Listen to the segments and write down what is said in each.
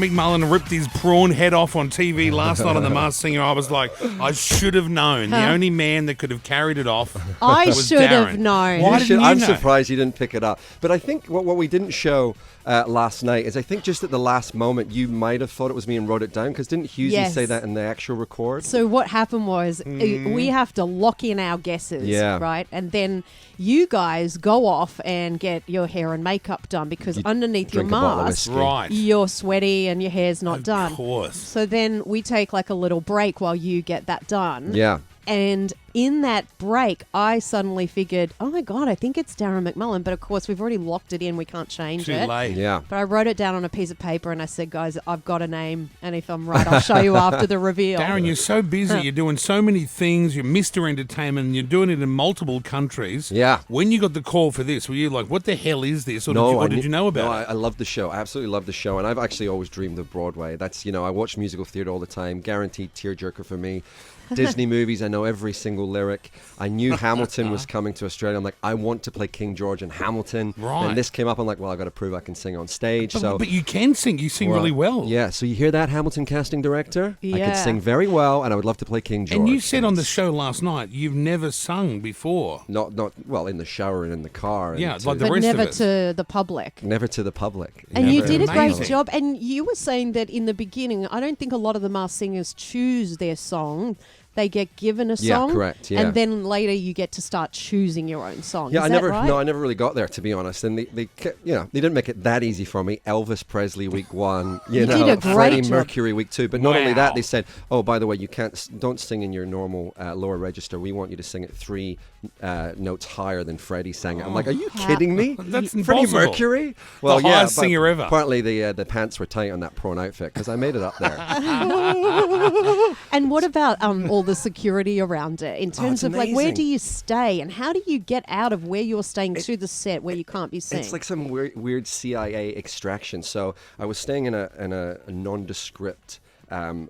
McMullen ripped his prawn head off on TV last night on The Masked Singer. I was like, I should have known. The only man that could have carried it off was should Darren. have known. Why didn't you I'm know? surprised you didn't pick it up. But I think what we didn't show last night is I think just at the last moment you might have thought it was me and wrote it down, because didn't Hughesy say that in the actual record? So what happened was we have to lock in our guesses, right? And then you guys go off and get your hair and makeup done, because underneath your mask, you're sweaty and your hair's not done. Of course. So then we take like a little break while you get that done. Yeah. And in that break, I suddenly figured, oh my God, I think it's Darren McMullen. But of course, we've already locked it in. We can't change it. Too late. Yeah. But I wrote it down on a piece of paper and I said, guys, I've got a name. And if I'm right, I'll show you after the reveal. Darren, you're so busy. You're doing so many things. You're Mr. Entertainment and you're doing it in multiple countries. Yeah. When you got the call for this, were you like, what the hell is this? Or did you know about it? I love the show. I absolutely love the show. And I've actually always dreamed of Broadway. That's, I watch musical theatre all the time. Guaranteed tearjerker for me. Disney movies, I know every single lyric. I knew Hamilton was coming to Australia. I'm like, I want to play King George in Hamilton. Right. And this came up. I'm like, well, I've got to prove I can sing on stage. But you can sing. You sing really well. Yeah. So you hear that, Hamilton casting director? Yeah. I could sing very well, and I would love to play King George. And you said on the show last night you've never sung before. Not well, in the shower and in the car. Yeah, and like the but rest never of us. to the public. Never to the public. And you did a great Amazing. job. And you were saying that in the beginning, I don't think a lot of the Masked Singers choose their song. They get given a song. Yeah, correct. Yeah. And then later you get to start choosing your own song. Yeah, Is that right? I never really got there, to be honest. And they didn't make it that easy for me. Elvis Presley week 1, You did a great Freddie job. Mercury week 2. But not only that, Wow. they said, oh, by the way, you don't sing in your normal lower register. We want you to sing it 3 notes higher than Freddie sang it. I'm like, are you kidding me? That's Freddie impossible. Mercury? Well, The highest singer ever. Apparently the pants were tight on that prawn outfit, because I made it up there. And what about all the security around it in terms it's of like where amazing. do you stay and how do you get out of where you're staying to the set where you can't be seen? It's like some weird CIA extraction. So I was staying in a nondescript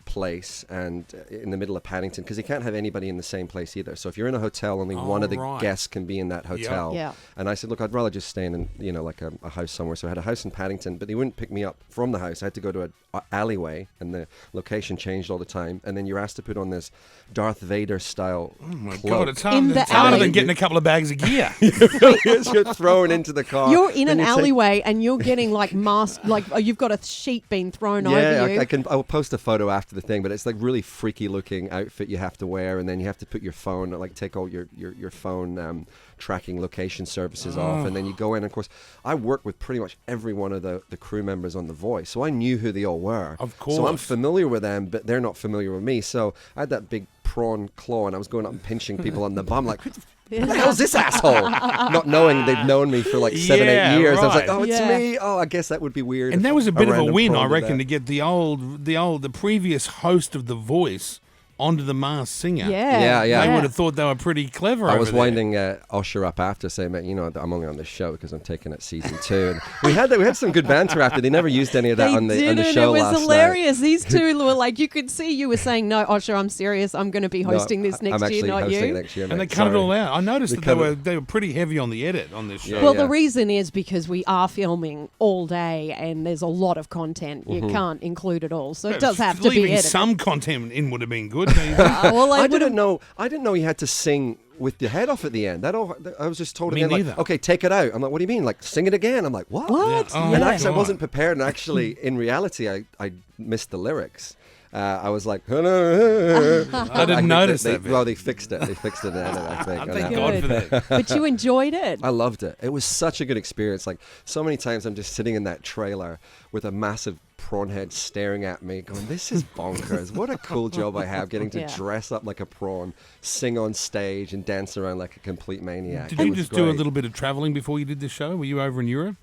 place and in the middle of Paddington, because you can't have anybody in the same place either. So if you're in a hotel, only one of the guests can be in that hotel. Yeah. And I said, look, I'd rather just stay in like a house somewhere. So I had a house in Paddington, but they wouldn't pick me up from the house. I had to go to an alleyway, and the location changed all the time. And then you're asked to put on this Darth Vader style cloak. God, it's In the harder alley. than getting a couple of bags of gear. You're thrown into the car. You're in Then an you take- alleyway and you're getting like masked, like you've got a sheet being thrown over you. I will post a photo after the thing, but it's like really freaky looking outfit you have to wear, and then you have to put your phone, like take all your phone tracking location services off, and then you go in. And of course, I work with pretty much every one of the crew members on The Voice, so I knew who they all were. Of course. So I'm familiar with them, but they're not familiar with me. So I had that big prawn claw, and I was going up and pinching people on the bum, like, who the hell's this asshole? Not knowing they'd known me for like 7, 8 years. I was like, right. oh, it's Yeah. me. Oh, I guess that would be weird. And if that was a bit of a random win, prawn I did reckon, that. to get the previous host of The Voice onto The Masked Singer. Yeah. They would have thought they were pretty clever. I was over there. winding Usher up after, saying, "Mate, I'm only on this show because I'm taking it season 2." And we had some good banter after. They never used any of that on the show It last was hilarious. These two were like, you could see you were saying, no, Osher, I'm serious. I'm going to be night. hosting this next I'm year, actually not hosting you. next year, And they mate. cut it Sorry. all out. I noticed They that cut they were pretty heavy on the edit on this show. Yeah, Well, yeah. the reason is because we are filming all day and there's a lot of content. You can't include it all. So it does have to be Leaving edited. some content in would have been good. Well, I would didn't know you had to sing with your head off at the end. I was just told Me again, like, neither. okay, take it out. I'm like, what do you mean? Like, sing it again? I'm like, what? What? Yeah. Oh, And my actually, I God. wasn't prepared. And actually, in reality, I missed the lyrics. I was like, I didn't notice that bit. Well, they fixed it. They fixed it in it, I think. Thank And, God for that. But you enjoyed it. I loved it. It was such a good experience. Like, so many times I'm just sitting in that trailer with a massive prawn head staring at me going, this is bonkers. What a cool job I have getting to Yeah. dress up like a prawn, sing on stage and dance around like a complete maniac. Did It you was just do a great. little bit of travelling before you did the show? Were you over in Europe?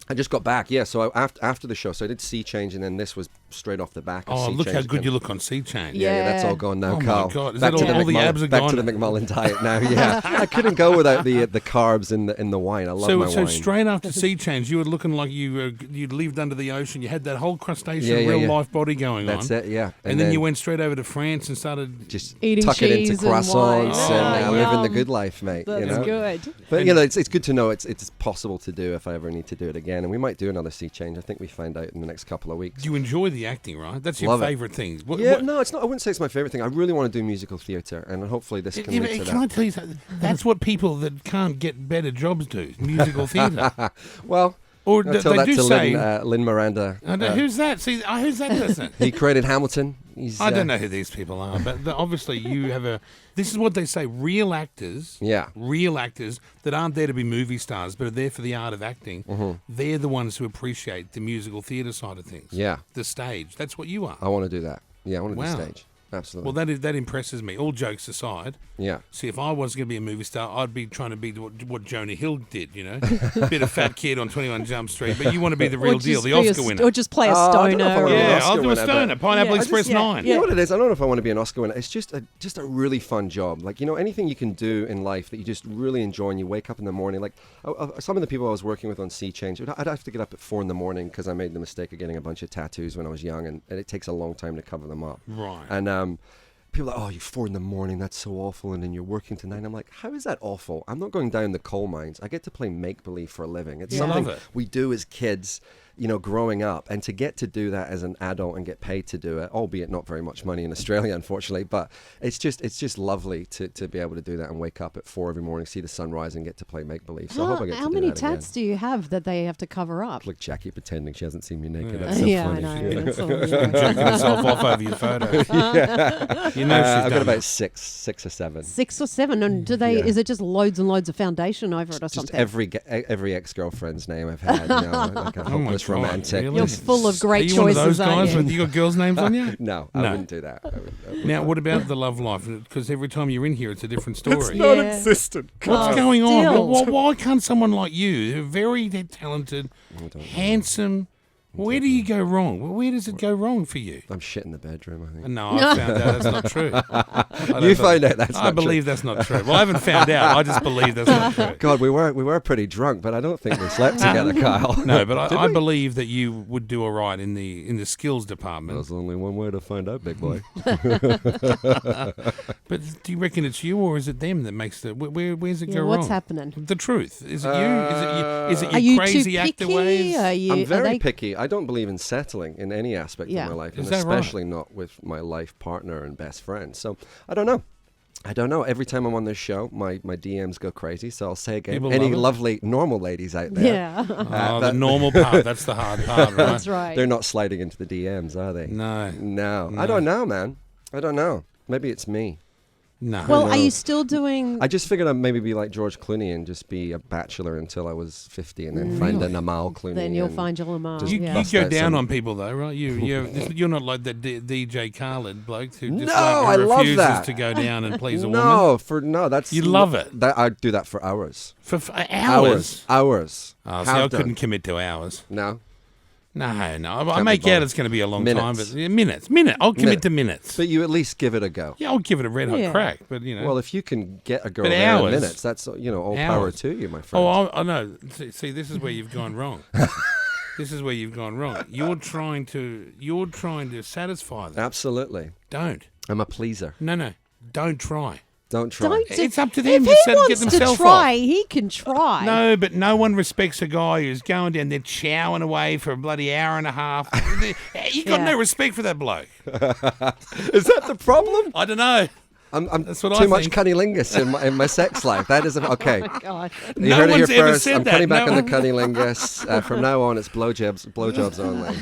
I just got back, yeah. So after the show, so I did Sea Change, and then this was straight off the back. Oh, look how good you look on Sea Change. Yeah, that's all gone now, Carl. Oh my God, is that all the abs are back gone? to the McMullen diet now. Yeah, I couldn't go without the carbs in the wine. I love my wine. So straight after Sea Change, you were looking like you'd lived under the ocean. You had that whole crustacean real life body going on. That's it. Yeah, and then you went straight over to France and started just eating tuck it into croissants and living the good life, mate. That's good. But it's good to know it's possible to do if I ever need to do it again, and we might do another Sea Change. I think we find out in the next couple of weeks. You enjoy the acting, right? That's your favourite thing. No, it's not. I wouldn't say it's my favourite thing. I really want to do musical theatre, and hopefully this can lead to that. Can I tell you something? That's what people that can't get better jobs do. Musical theatre. Well. Or I'll tell they that do to say Lin Miranda. Who's that? See, who's that person? He created Hamilton. I don't know who these people are, but obviously you have a. This is what they say: real actors, real actors that aren't there to be movie stars, but are there for the art of acting. Mm-hmm. They're the ones who appreciate the musical theatre side of things. Yeah, the stage. That's what you are. I want to do that. Yeah, I want to do stage. Absolutely. Well, that impresses me. All jokes aside. Yeah. See, if I was going to be a movie star, I'd be trying to be what Jonah Hill did, you know? Bit of fat kid on 21 Jump Street. But you want to be the real deal, the Oscar winner. Or just play a stoner. I'll do a stoner. Pineapple Express 9. You know what it is? I don't know if I want to be an Oscar winner. It's just a really fun job. Like, anything you can do in life that you just really enjoy and you wake up in the morning. Like, some of the people I was working with on Sea Change, I'd have to get up at 4 a.m. because I made the mistake of getting a bunch of tattoos when I was young, and it takes a long time to cover them up. Right. And people are like, oh, you're 4 a.m, that's so awful, and then you're working to 9. I'm like, how is that awful? I'm not going down the coal mines. I get to play make-believe for a living. It's something we do as kids, growing up. And to get to do that as an adult and get paid to do it, albeit not very much money in Australia, unfortunately, but it's just lovely to be able to do that and wake up at 4 every morning, see the sunrise, and get to play make-believe. So I hope I get to do that. How many tats do you have that they have to cover up? Like Jackie pretending she hasn't seen me naked. That's so funny. I know. That's all, jerking herself off over your photos. I've got about six or seven. 6 or 7. And do they? Is it just loads and loads of foundation over it or something? Every ex-girlfriend's name I've had. Like a hopeless romantic. Really? You're full of great choices. Are you one of those guys? You got girls' names on you? No, I wouldn't do that. Now, what about the love life? Because every time you're in here, it's a different story. It's non-existent. What's going on? Why can't someone like you, very talented, handsome? Where do you go wrong? Where does it go wrong for you? I'm shit in the bedroom, I think. No, I found out that's not true. You find out that's not true. I believe that's not true. Well, I haven't found out. I just believe that's not true. God, we were pretty drunk, but I don't think we slept together, Kyle. No, but I believe that you would do all right in the skills department. There's only one way to find out, big boy. But do you reckon it's you or is it them that makes the... Where's it go wrong? What's happening? The truth. Is it you? Is it your crazy actor ways? I'm very picky. I don't believe in settling in any aspect of my life, and especially not with my life partner and best friend. So I don't know. Every time I'm on this show, my DMs go crazy. So I'll say again, any lovely normal ladies out there. Yeah. The normal part. That's the hard part, right? That's right. They're not sliding into the DMs, are they? No. I don't know, man. I don't know. Maybe it's me. No. Well, are you still doing... I just figured I'd maybe be like George Clooney and just be a bachelor until I was 50 and then find an Amal Clooney. Then you'll find your Amal. You go down on people though, right? You're not like that DJ Khaled bloke who just refuses to go down and please a woman. That's... You love it. I'd do that for hours. For hours? Hours. Oh, so I couldn't commit to hours. No. No. I make out it's going to be a long time, but minutes. I'll commit to minutes. But you at least give it a go. Yeah, I'll give it a red hot crack. But well, if you can get a girl there in minutes, that's all power to you, my friend. Oh, I know. See, this is where you've gone wrong. You're trying to satisfy them. Absolutely. Don't. I'm a pleaser. No. Don't try. Don't try. It's up to them to get themselves to try, off. He can try. No, but no one respects a guy who's going down there chowing away for a bloody hour and a half. You got no respect for that bloke. Is that the problem? I don't know. That's what too much cunnilingus in my sex life. That is okay. Oh, God. You heard it here first. I'm cutting back on the cunnilingus. From now on, it's blowjobs only.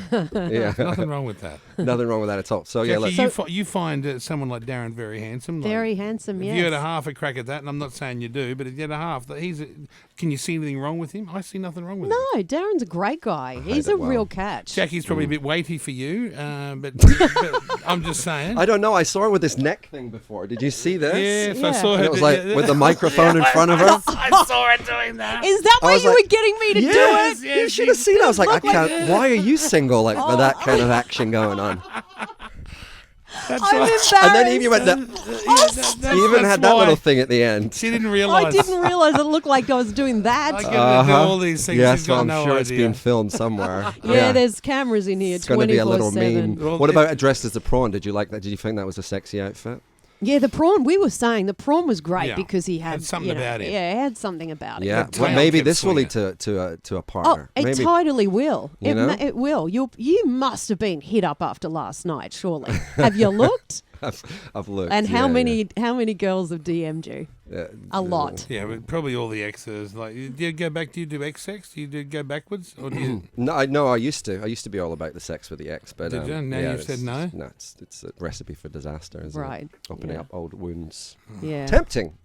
Yeah, nothing wrong with that. Nothing wrong with that at all. So Jackie, you find someone like Darren very handsome. Very handsome. Yes. If you had a half a crack at that, and I'm not saying you do, but if you had a half, can you see anything wrong with him? I see nothing wrong with him. No, Darren's a great guy. He's a real catch. Jackie's probably a bit weighty for you, but I'm just saying. I don't know. I saw her with this neck thing before. Did Do you see this? Yes, I saw her. It was like with the microphone in front of her. I saw her doing that. Is that why you were getting me to do it? Yes, You should have seen it. I was like, I can't. Why are you single with that kind of action going on? I'm embarrassed. And then Evie went, he even had that little thing at the end. She didn't realise. I didn't realise it looked like I was doing that. I get her to do all these things. Yes, She's got I'm no sure idea. it's been filmed somewhere. Yeah, there's cameras in here 24/7. It's going to be a little meme. What about dressed as a prawn? Did you like that? Did you think that was a sexy outfit? Yeah, the prawn, we were saying the prawn was great because he had something about him. Yeah, it had something about it. Yeah, well, maybe this will lead to a partner. Oh, it totally will. You know? It will. You must have been hit up after last night, surely. Have you looked? I've looked. And how many girls have DM'd you? A lot. Yeah, but probably all the exes. Like, do you go back? Do you do ex-sex? Do you go backwards? Or do you... No, I used to. I used to be all about the sex with the ex, but did you? Now you've said no. No, it's a recipe for disaster, isn't it? Opening up old wounds. Yeah. Tempting.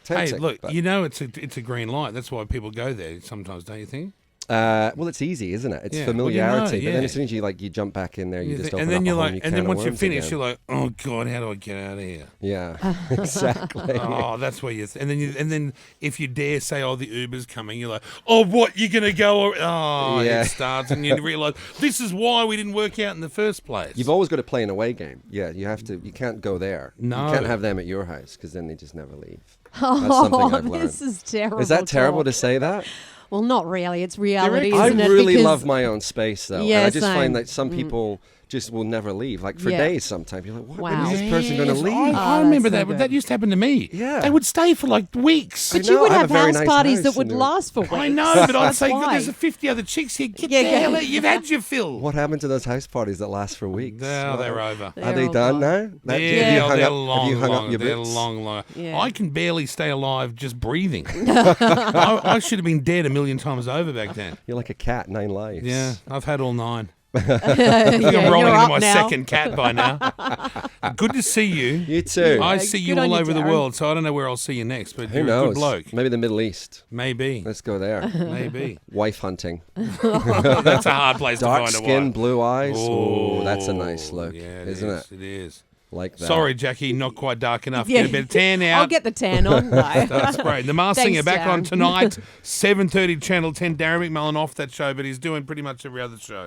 Hey, look, it's a green light. That's why people go there sometimes, don't you think? Well, it's easy, isn't it? It's familiarity. But then as soon as you jump back in there, you just open up a whole new can of once you worms finish, again. you're like, oh God, how do I get out of here? Yeah, exactly. Oh, that's where you. And then if you dare say, oh, the Uber's coming, you're like, oh, what? You're gonna go? Oh, it starts, and you realise this is why we didn't work out in the first place. You've always got to play an away game. Yeah, you have to. You can't go there. No, you can't have them at your house because then they just never leave. Oh, that's something I've learned. This is terrible. Is that terrible to say that? Well, not really. It's reality, I isn't it? really love my own space, though. Yeah, and I just same. find that some people just will never leave. Like for days sometimes. You're like, what? Wow. When is this person going to leave? I remember that. That used to happen to me. Yeah. They would stay for like weeks. But you would have house parties that would last for weeks. I know, but I'd say, there's 50 other chicks here. Get the hell out. You've had your fill. What happened to those house parties that last for weeks? No, they're over. Are they done now? They're long. Yeah. I can barely stay alive just breathing. I should have been dead a million times over back then. You're like a cat, 9 lives. Yeah, I've had all 9. I'm rolling into my second cat by now. Good to see you. You too. I see you all over the world, so I don't know where I'll see you next, but you're a good bloke. Maybe the Middle East. Maybe. Let's go there. Maybe. Wife hunting. That's a hard place to find a wife. Dark skin, blue eyes. Oh, that's a nice look, isn't it? It is. Like that. Sorry, Jackie, not quite dark enough. Get a bit of tan out. I'll get the tan on. That's great. The Masked Singer back Darren. on tonight, 7:30, Channel 10. Darren McMullen off that show, but he's doing pretty much every other show.